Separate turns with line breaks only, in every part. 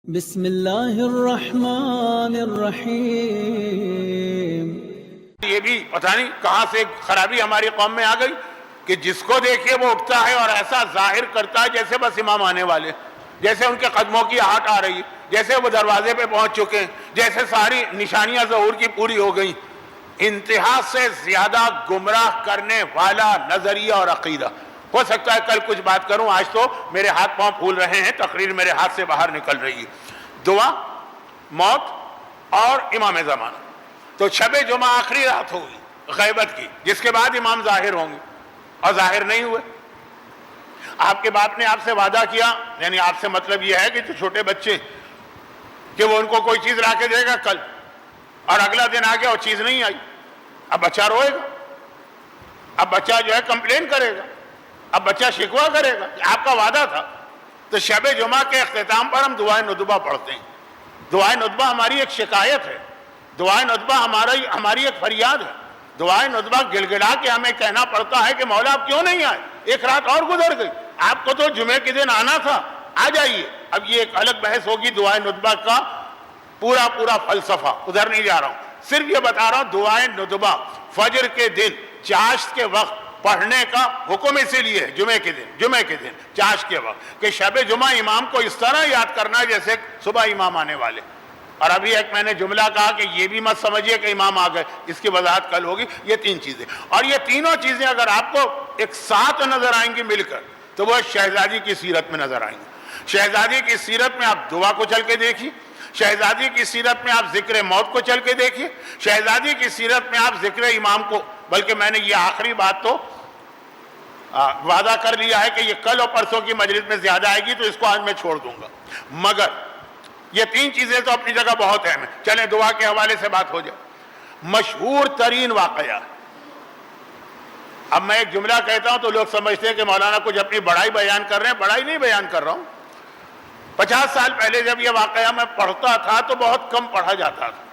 بسم اللہ الرحمن الرحیم۔
یہ بھی پتہ نہیں کہاں سے خرابی ہماری قوم میں آ گئی کہ جس کو دیکھے وہ اٹھتا ہے اور ایسا ظاہر کرتا ہے جیسے بس امام آنے والے، جیسے ان کے قدموں کی آہٹ آ رہی، جیسے وہ دروازے پہ پہنچ چکے ہیں، جیسے ساری نشانیاں ظہور کی پوری ہو گئیں۔ انتہا سے زیادہ گمراہ کرنے والا نظریہ اور عقیدہ۔ ہو سکتا ہے کل کچھ بات کروں، آج تو میرے ہاتھ پاؤں پھول رہے ہیں، تقریر میرے ہاتھ سے باہر نکل رہی ہے۔ دعا، موت اور امام زمانہ۔ تو شب جمعہ آخری رات ہوگی غیبت کی، جس کے بعد امام ظاہر ہوں گے، اور ظاہر نہیں ہوئے۔ آپ کے باپ نے آپ سے وعدہ کیا، یعنی آپ سے مطلب یہ ہے کہ جو چھوٹے بچے کہ وہ ان کو کوئی چیز لا کے دے گا کل، اور اگلا دن آ گیا اور چیز نہیں آئی، اب بچہ روئے گا، اب بچہ جو ہے کمپلین کرے گا، اب بچہ شکوہ کرے گا کہ آپ کا وعدہ تھا۔ تو شب جمعہ کے اختتام پر ہم دعائے ندبہ پڑھتے ہیں۔ دعائے ندبہ ہماری ایک شکایت ہے، دعائے ندبہ ہماری ایک فریاد ہے۔ دعائے ندبہ گلگلا کے ہمیں کہنا پڑتا ہے کہ مولا آپ کیوں نہیں آئے، ایک رات اور گزر گئی، آپ کو تو جمعے کے دن آنا تھا، آ جائیے۔ اب یہ ایک الگ بحث ہوگی دعائے ندبہ کا پورا فلسفہ، ادھر نہیں جا رہا ہوں، صرف یہ بتا رہا ہوں دعائے ندبہ فجر کے دن چاشت کے وقت پڑھنے کا حکم اسی لیے ہے، جمعے کے دن چاشت کے وقت، کہ شب جمعہ امام کو اس طرح یاد کرنا ہے جیسے صبح امام آنے والے۔ اور ابھی ایک میں نے جملہ کہا کہ یہ بھی مت سمجھیے کہ امام آ گئے، اس کی وضاحت کل ہوگی۔ یہ تین چیزیں، اور یہ تینوں چیزیں اگر آپ کو ایک ساتھ نظر آئیں گی مل کر، تو وہ شہزادی کی سیرت میں نظر آئیں گی۔ شہزادی کی سیرت میں آپ دعا کو چل کے دیکھیے، شہزادی کی سیرت میں آپ ذکر موت کو چل کے دیکھیے، شہزادی کی سیرت میں آپ ذکر امام کو، بلکہ میں نے یہ آخری بات تو وعدہ کر لیا ہے کہ یہ کل اور پرسوں کی مجلس میں زیادہ آئے گی، تو اس کو آج میں چھوڑ دوں گا، مگر یہ تین چیزیں تو اپنی جگہ بہت اہم ہیں۔ چلیں دعا کے حوالے سے بات ہو جائے۔ مشہور ترین واقعہ، اب میں ایک جملہ کہتا ہوں تو لوگ سمجھتے ہیں کہ مولانا کچھ اپنی بڑائی بیان کر رہے ہیں، بڑائی نہیں بیان کر رہا ہوں۔ 50 سال پہلے جب یہ واقعہ میں پڑھتا تھا تو بہت کم پڑھا جاتا تھا،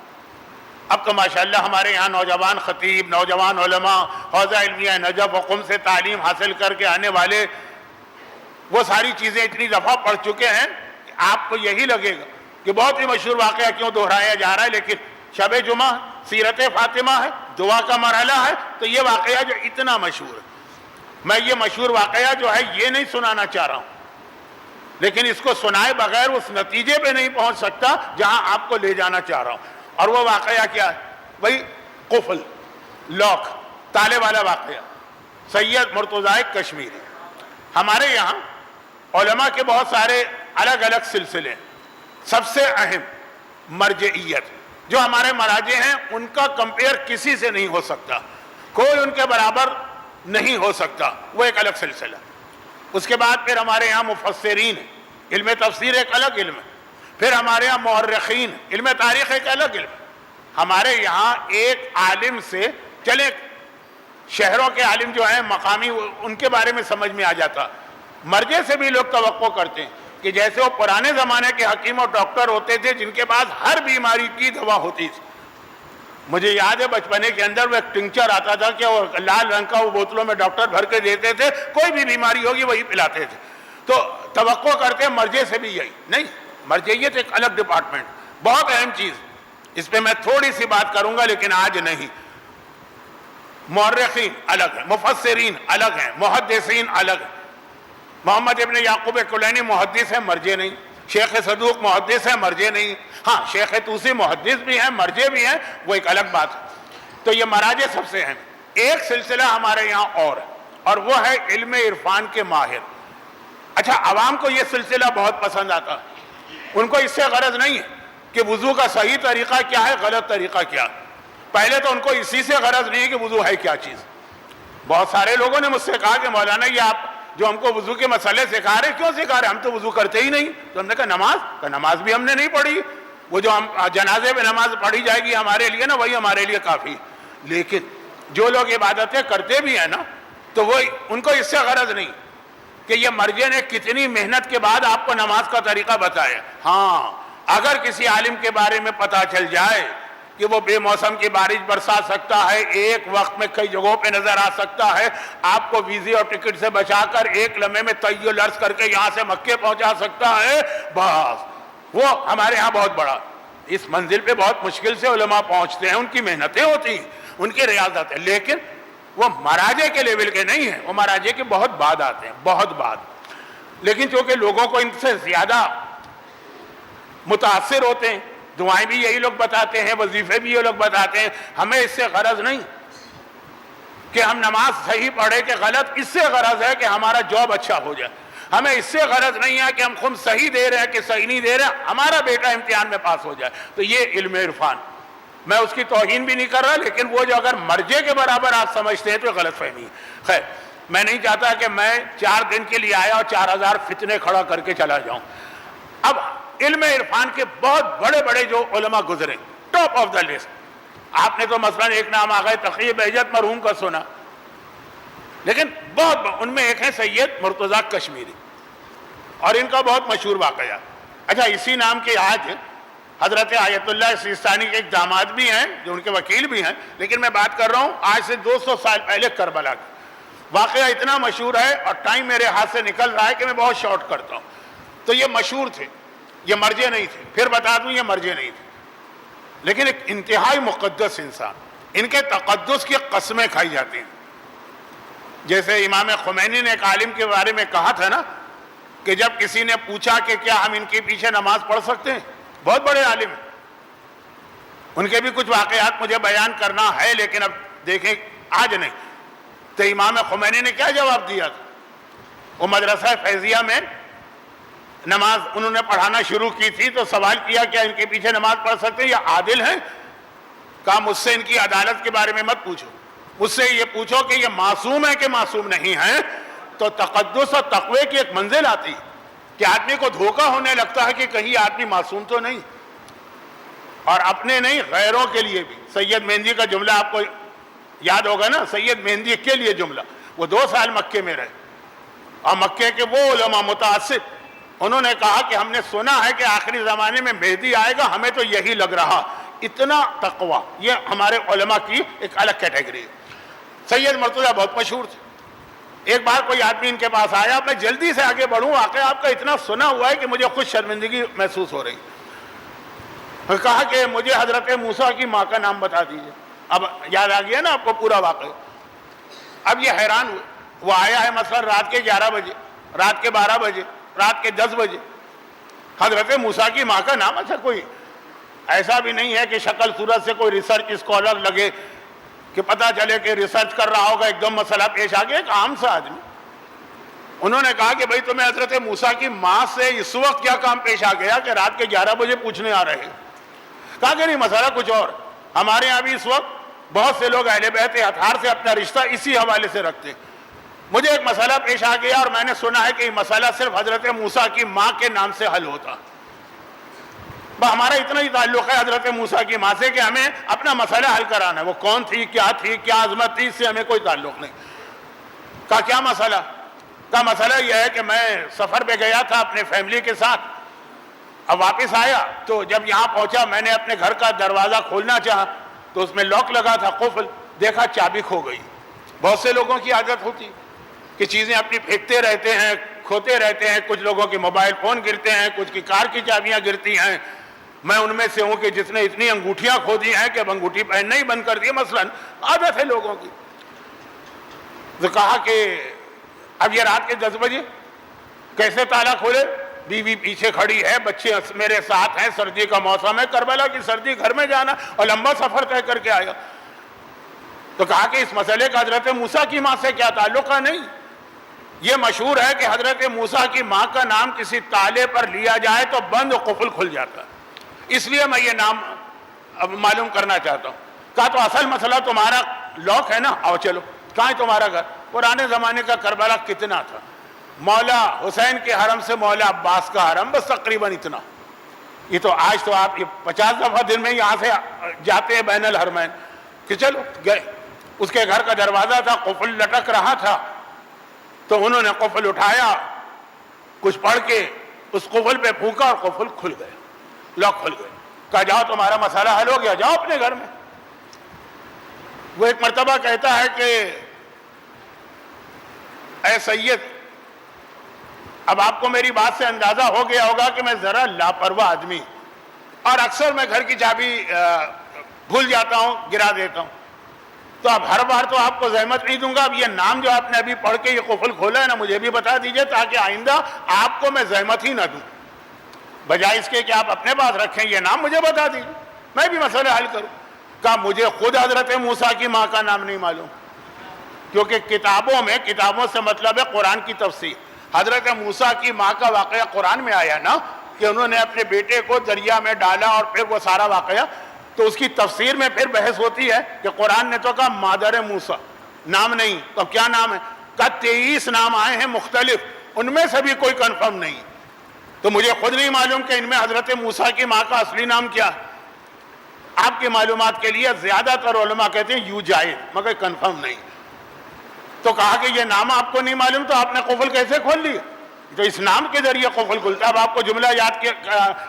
اب تو ماشاءاللہ ہمارے یہاں نوجوان خطیب، نوجوان علماء، حوزہ علمیہ نجف و قم سے تعلیم حاصل کر کے آنے والے وہ ساری چیزیں اتنی دفعہ پڑھ چکے ہیں کہ آپ کو یہی لگے گا کہ بہت ہی مشہور واقعہ کیوں دہرایا جا رہا ہے، لیکن شب جمعہ سیرت فاطمہ ہے، دعا کا مرحلہ ہے، تو یہ واقعہ جو اتنا مشہور ہے، میں یہ مشہور واقعہ جو ہے یہ نہیں سنانا چاہ رہا ہوں، لیکن اس کو سنائے بغیر اس نتیجے پہ نہیں پہنچ سکتا جہاں آپ کو لے جانا چاہ رہا ہوں۔ اور وہ واقعہ کیا ہے؟ وہی قفل، لاک، تالے والا واقعہ، سید مرتضیٰ کشمیری۔ ہمارے یہاں علماء کے بہت سارے الگ الگ سلسلے ہیں، سب سے اہم مرجعیت، جو ہمارے مراجع ہیں ان کا کمپیئر کسی سے نہیں ہو سکتا، کوئی ان کے برابر نہیں ہو سکتا، وہ ایک الگ سلسلہ۔ اس کے بعد پھر ہمارے یہاں مفسرین ہیں، علم تفسیر ایک الگ علم ہے، پھر ہمارے یہاں مورخین، علم تاریخ ایک الگ علم ہے۔ ہمارے یہاں ایک عالم سے، چلے شہروں کے عالم جو ہیں مقامی، ان کے بارے میں سمجھ میں آ جاتا، مرجع سے بھی لوگ توقع کرتے ہیں کہ جیسے وہ پرانے زمانے کے حکیم اور ڈاکٹر ہوتے تھے جن کے پاس ہر بیماری کی دوا ہوتی تھی۔ مجھے یاد ہے بچپنے کے اندر وہ ایک ٹنکچر آتا تھا کہ وہ لال رنگ کا، وہ بوتلوں میں ڈاکٹر بھر کے دیتے تھے، کوئی بھی بیماری ہوگی وہی پلاتے تھے۔ تو توقع کرتے ہیں مرجع سے بھی یہی نہیں، مرجعیت ایک الگ ڈپارٹمنٹ، بہت اہم چیز، اس پہ میں تھوڑی سی بات کروں گا لیکن آج نہیں۔ مورخین الگ ہیں، مفسرین الگ ہیں، محدثین الگ ہیں۔ محمد ابن یعقوب کلینی محدث ہے، مرجع نہیں۔ شیخ صدوق محدث ہے، مرجع نہیں۔ ہاں شیخ توسی محدث بھی ہیں، مرجع بھی ہیں، وہ ایک الگ بات ہے۔ تو یہ مراجع سب سے ہیں۔ ایک سلسلہ ہمارے یہاں اور ہے، اور وہ ہے علم عرفان کے ماہر۔ اچھا، عوام کو یہ سلسلہ بہت پسند آتا ہے، ان کو اس سے غرض نہیں ہے کہ وضو کا صحیح طریقہ کیا ہے، غلط طریقہ کیا ہے۔ پہلے تو ان کو اسی سے غرض نہیں ہے کہ وضو ہے کیا چیز۔ بہت سارے لوگوں نے مجھ سے کہا کہ مولانا یہ آپ جو ہم کو وضو کے مسئلے سکھا رہے، کیوں سکھا رہے؟ ہم تو وضو کرتے ہی نہیں۔ تو ہم نے کہا نماز بھی ہم نے نہیں پڑھی، وہ جو ہم جنازے میں نماز پڑھی جائے گی ہمارے لیے نا، وہی ہمارے لیے کافی۔ لیکن جو لوگ عبادتیں کرتے بھی ہیں نا، تو وہ ان کو اس سے غرض نہیں کہ یہ مرجع نے کتنی محنت کے بعد آپ کو نماز کا طریقہ بتایا۔ ہاں، اگر کسی عالم کے بارے میں پتہ چل جائے کہ وہ بے موسم کی بارش برسا سکتا ہے، ایک وقت میں کئی جگہوں پہ نظر آ سکتا ہے، آپ کو ویزے اور ٹکٹ سے بچا کر ایک لمحے میں طی و لرز کر کے یہاں سے مکے پہنچا سکتا ہے، بس وہ ہمارے ہاں بہت بڑا، اس منزل پہ بہت مشکل سے علماء پہنچتے ہیں، ان کی محنتیں ہوتی ہیں، ان کی ریاضت ہے، لیکن وہ مراجع کے لیول کے نہیں ہیں، وہ مراجع کے بہت بعد آتے ہیں، بہت بعد. لیکن چونکہ لوگوں کو ان سے زیادہ متاثر ہوتے ہیں، دعائیں بھی یہی لوگ بتاتے ہیں، وظیفے بھی یہ لوگ بتاتے ہیں، ہمیں اس سے غرض نہیں کہ ہم نماز صحیح پڑھے کہ غلط، اس سے غرض ہے کہ ہمارا جاب اچھا ہو جائے. ہمیں اس سے غرض نہیں ہے کہ ہم خود صحیح دے رہے ہیں کہ صحیح نہیں دے رہے، ہمارا بیٹا امتحان میں پاس ہو جائے. تو یہ علم عرفان، میں اس کی توہین بھی نہیں کر رہا، لیکن وہ جو اگر مرجے کے برابر آپ سمجھتے ہیں تو غلط فہمی ہے. خیر، میں نہیں چاہتا کہ میں 4 دن کے لیے آیا اور 4000 فتنے کھڑا کر کے چلا جاؤں. اب علم عرفان کے بہت بڑے بڑے جو علماء گزرے، ٹاپ آف دا لسٹ، آپ نے تو مثلا ایک نام آغا تقی بہجت مرحوم کا سنا، لیکن بہت ان میں ایک ہے سید مرتضیٰ کشمیری، اور ان کا بہت مشہور واقعہ. اچھا، اسی نام کے آج حضرت آیت اللہ سیستانی کے ایک داماد بھی ہیں جو ان کے وکیل بھی ہیں، لیکن میں بات کر رہا ہوں آج سے 200 سال پہلے کربلا کا واقعہ. اتنا مشہور ہے اور ٹائم میرے ہاتھ سے نکل رہا ہے کہ میں بہت شارٹ کرتا ہوں. تو یہ مشہور تھے، یہ مرجے نہیں تھے، پھر بتا دوں یہ مرجے نہیں تھے، لیکن ایک انتہائی مقدس انسان. ان کے تقدس کی قسمیں کھائی جاتی ہیں. جیسے امام خمینی نے ایک عالم کے بارے میں کہا تھا نا کہ جب کسی نے پوچھا کہ کیا ہم ان کے پیچھے نماز پڑھ سکتے ہیں، بہت بڑے عالم ہیں، ان کے بھی کچھ واقعات مجھے بیان کرنا ہے لیکن اب دیکھیں آج نہیں. تو امام خمینی نے کیا جواب دیا تھا؟ وہ مدرسہ فیضیہ میں نماز انہوں نے پڑھانا شروع کی تھی، تو سوال کیا کیا ان کے پیچھے نماز پڑھ سکتے ہیں، یہ عادل ہیں؟ کہا مجھ سے ان کی عدالت کے بارے میں مت پوچھو، مجھ سے یہ پوچھو کہ یہ معصوم ہے کہ معصوم نہیں ہیں. تو تقدس اور تقوی کی ایک منزل آتی کہ آدمی کو دھوکہ ہونے لگتا ہے کہ کہیں آدمی معصوم تو نہیں، اور اپنے نہیں غیروں کے لیے بھی. سید مہندی کا جملہ آپ کو یاد ہوگا نا، سید مہندی کے لیے جملہ، وہ 2 سال مکے میں رہے اور مکے کے وہ علماء متعصب، انہوں نے کہا کہ ہم نے سنا ہے کہ آخری زمانے میں مہدی آئے گا، ہمیں تو یہی لگ رہا. اتنا تقوی، یہ ہمارے علماء کی ایک الگ کیٹیگری ہے. سید مرتضیٰ بہت مشہور تھے. ایک بار کوئی آدمی ان کے پاس آیا، میں جلدی سے آگے بڑھوں، واقعہ آپ کا اتنا سنا ہوا ہے کہ مجھے خود شرمندگی محسوس ہو رہی. کہا کہ مجھے حضرت موسیٰ کی ماں کا نام بتا دیجئے. اب یاد آ گیا نا آپ کو پورا واقعہ. اب یہ حیران ہوئے، وہ آیا ہے مثلا رات کے 11 بجے، رات کے 12 بجے، رات کے 10 بجے، حضرت موسیٰ کی ماں کا نام. اچھا، کوئی ایسا بھی نہیں ہے کہ شکل صورت سے کوئی ریسرچ اسکالر لگے کہ پتہ چلے کہ ریسرچ کر رہا ہوگا، ایک دم مسئلہ پیش آ گیا. ایک عام سا آدمی. انہوں نے کہا کہ بھائی تمہیں حضرت موسیٰ کی ماں سے اس وقت کیا کام پیش آ گیا کہ رات کے 11 بجے پوچھنے آ رہے ہیں؟ کہا کہ نہیں، مسئلہ کچھ اور. ہمارے یہاں بھی اس وقت بہت سے لوگ اہل بیت اطہار سے اپنا رشتہ اسی حوالے سے رکھتے ہیں. مجھے ایک مسئلہ پیش آ گیا اور میں نے سنا ہے کہ یہ مسئلہ صرف حضرت موسیٰ کی ماں کے نام سے حل ہوتا. ہمارا اتنا ہی تعلق ہے حضرت موسیٰ کی ماں سے کہ ہمیں اپنا مسئلہ حل کرانا ہے. وہ کون تھی، کیا عظمت تھی، اس سے ہمیں کوئی تعلق نہیں. کہا کیا مسئلہ؟ کہا مسئلہ یہ ہے کہ میں سفر پہ گیا تھا اپنے فیملی کے ساتھ، اب واپس آیا تو جب یہاں پہنچا میں نے اپنے گھر کا دروازہ کھولنا چاہا تو اس میں لاک لگا تھا، قفل، دیکھا چابی کھو گئی. بہت سے لوگوں کی عادت ہوتی کہ چیزیں اپنی پھینکتے رہتے ہیں، کھوتے رہتے ہیں. کچھ لوگوں کے موبائل فون گرتے ہیں، کچھ کی کار کی چابیاں گرتی ہیں. میں ان میں سے ہوں کہ جس نے اتنی انگوٹھیاں کھو دی ہیں کہ اب انگوٹھی پہننا ہی بند کر دی. مثلا عادت ہے لوگوں کی. تو کہا کہ اب یہ رات کے 10 بجے کیسے تالا کھولے؟ بیوی پیچھے کھڑی ہے، بچے میرے ساتھ ہیں، سردی کا موسم ہے، کربلا کی سردی، گھر میں جانا اور لمبا سفر طے کر کے آیا. تو کہا کہ اس مسئلے کا حضرت موسیٰ کی ماں سے کیا تعلق ہے؟ نہیں، یہ مشہور ہے کہ حضرت موسیٰ کی ماں کا نام کسی تالے پر لیا جائے تو بند قفل کھل جاتا ہے، اس لیے میں یہ نام اب معلوم کرنا چاہتا ہوں. کہا تو اصل مسئلہ تمہارا لاک ہے نا، آؤ چلو. کہاں ہے تمہارا گھر؟ پرانے زمانے کا کربلا کتنا تھا، مولا حسین کے حرم سے مولا عباس کا حرم، بس تقریباً اتنا. یہ تو آج تو آپ 50 دفعہ دن میں یہاں سے جاتے ہیں بین الحرمین. کہ چلو گئے. اس کے گھر کا دروازہ تھا، قفل لٹک رہا تھا، تو انہوں نے قفل اٹھایا، کچھ پڑھ کے اس قفل پہ پھونکا اور قفل کھل گئے، لاک کھل گئے. کہا جاؤ تمہارا مسئلہ حل ہو گیا، جاؤ اپنے گھر میں. وہ ایک مرتبہ کہتا ہے کہ اے سید، اب آپ کو میری بات سے اندازہ ہو گیا ہوگا کہ میں ذرا لاپرواہ آدمی، اور اکثر میں گھر کی چابی بھول جاتا ہوں، گرا دیتا ہوں، تو اب ہر بار تو آپ کو زحمت نہیں دوں گا. اب یہ نام جو آپ نے ابھی پڑھ کے یہ قفل کھولا ہے نا، مجھے بھی بتا دیجئے تاکہ آئندہ آپ کو میں زحمت ہی نہ دوں. بجائے اس کے کہ آپ اپنے پاس رکھیں، یہ نام مجھے بتا دیجئے، میں بھی مسئلہ حل کروں. کہا مجھے خود حضرت موسیٰ کی ماں کا نام نہیں معلوم، کیونکہ کتابوں سے مطلب ہے قرآن کی تفسیر. حضرت موسیٰ کی ماں کا واقعہ قرآن میں آیا نا، کہ انہوں نے اپنے بیٹے کو دریا میں ڈالا اور پھر وہ سارا واقعہ، تو اس کی تفسیر میں پھر بحث ہوتی ہے کہ قرآن نے تو کہا مادر موسیٰ، نام نہیں، تو اب کیا نام ہے؟ کہا 23 نام آئے ہیں مختلف، ان میں سے بھی کوئی کنفرم نہیں. تو مجھے خود نہیں معلوم کہ ان میں حضرت موسیٰ کی ماں کا اصلی نام کیا ہے. آپ کی معلومات کے لیے زیادہ تر علماء کہتے ہیں یوں جائز، مگر کنفرم نہیں. تو کہا کہ یہ نام آپ کو نہیں معلوم تو آپ نے قفل کیسے کھول لیا؟ تو اس نام کے ذریعے قفل کھلتا ہے. اب آپ کو جملہ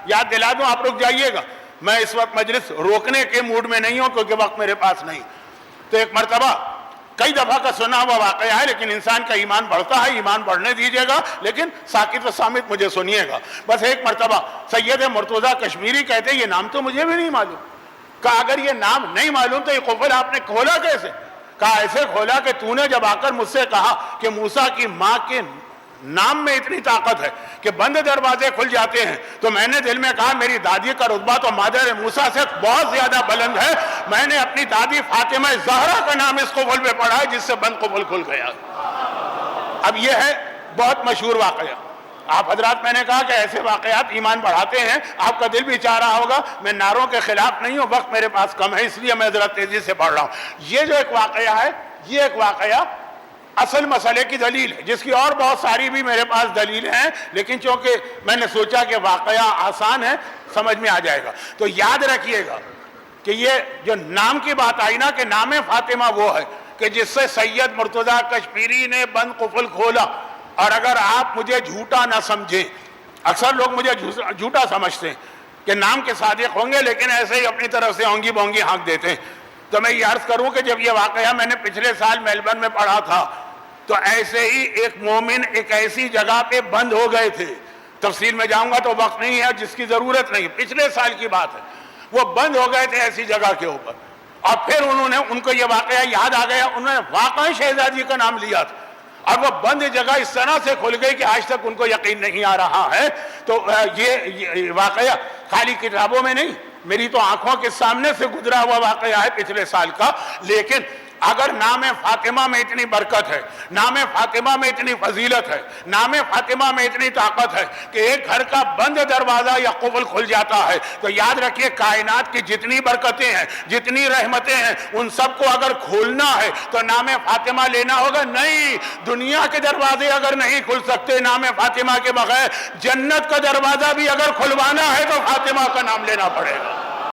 یاد دلا دوں، آپ رک جائیے گا، میں اس وقت مجلس روکنے کے موڈ میں نہیں ہوں کیونکہ وقت میرے پاس نہیں. تو ایک مرتبہ، کئی دفعہ کا سنا ہوا واقعہ ہے، لیکن انسان کا ایمان بڑھتا ہے، ایمان بڑھنے دیجیے گا، لیکن ساکت و صامت مجھے سنیے گا. بس ایک مرتبہ سید مرتضیٰ کشمیری کہتے ہیں یہ نام تو مجھے بھی نہیں معلوم. کہا اگر یہ نام نہیں معلوم تو یہ قفل آپ نے کھولا کیسے؟ کہا ایسے کھولا کہ تو نے جب آ کر مجھ سے کہا کہ موسیٰ کی ماں کے نام میں اتنی طاقت ہے کہ بند دروازے کھل جاتے ہیں، تو میں نے دل میں کہا میری دادی کا رتبہ تو مادر موسیٰ سے بہت زیادہ بلند ہے، میں نے اپنی دادی فاطمہ زہرا کا نام اس قفل میں پڑھا ہے جس سے بند قفل کھل گیا. اب یہ ہے بہت مشہور واقعہ. آپ حضرات، میں نے کہا کہ ایسے واقعات ایمان بڑھاتے ہیں. آپ کا دل بھی چاہ رہا ہوگا، میں نعروں کے خلاف نہیں ہوں، وقت میرے پاس کم ہے، اس لیے میں ذرا تیزی سے پڑھ رہا ہوں. یہ جو ایک واقعہ ہے، یہ ایک واقعہ اصل مسئلے کی دلیل ہے، جس کی اور بہت ساری بھی میرے پاس دلیل ہیں، لیکن چونکہ میں نے سوچا کہ واقعہ آسان ہے، سمجھ میں آ جائے گا. تو یاد رکھیے گا کہ یہ جو نام کی بات آئی نا، کہ نام فاطمہ وہ ہے کہ جس سے سید مرتضیٰ کشمیری نے بند قفل کھولا. اور اگر آپ مجھے جھوٹا نہ سمجھیں، اکثر لوگ مجھے جھوٹا سمجھتے ہیں کہ نام کے صادق ہوں گے لیکن ایسے ہی اپنی طرف سے اونگی بونگی ہانک دیتے ہیں. تو میں یہ عرض کروں کہ جب یہ واقعہ میں نے پچھلے سال میلبرن میں پڑھا تھا، تو ایسے ہی ایک مومن ایک ایسی جگہ پہ بند ہو گئے تھے. تفصیل میں جاؤں گا تو وقت نہیں ہے، جس کی ضرورت نہیں، پچھلے سال کی بات ہے. وہ بند ہو گئے تھے ایسی جگہ کے اوپر، اور پھر ان کو یہ واقعہ یاد آ گیا، انہوں نے واقعی شہزادی کا نام لیا تھا، اور وہ بند جگہ اس طرح سے کھل گئی کہ آج تک ان کو یقین نہیں آ رہا ہے. تو یہ واقعہ خالی کتابوں میں نہیں، میری تو آنکھوں کے سامنے سے گزرا ہوا واقعہ ہے پچھلے سال کا. لیکن اگر نام فاطمہ میں اتنی برکت ہے، نام فاطمہ میں اتنی فضیلت ہے، نام فاطمہ میں اتنی طاقت ہے کہ ایک گھر کا بند دروازہ یا قفل کھل جاتا ہے، تو یاد رکھیے کائنات کی جتنی برکتیں ہیں، جتنی رحمتیں ہیں، ان سب کو اگر کھولنا ہے تو نام فاطمہ لینا ہوگا. نہیں، دنیا کے دروازے اگر نہیں کھل سکتے نام فاطمہ کے بغیر، جنت کا دروازہ بھی اگر کھلوانا ہے تو فاطمہ کا نام لینا پڑے گا.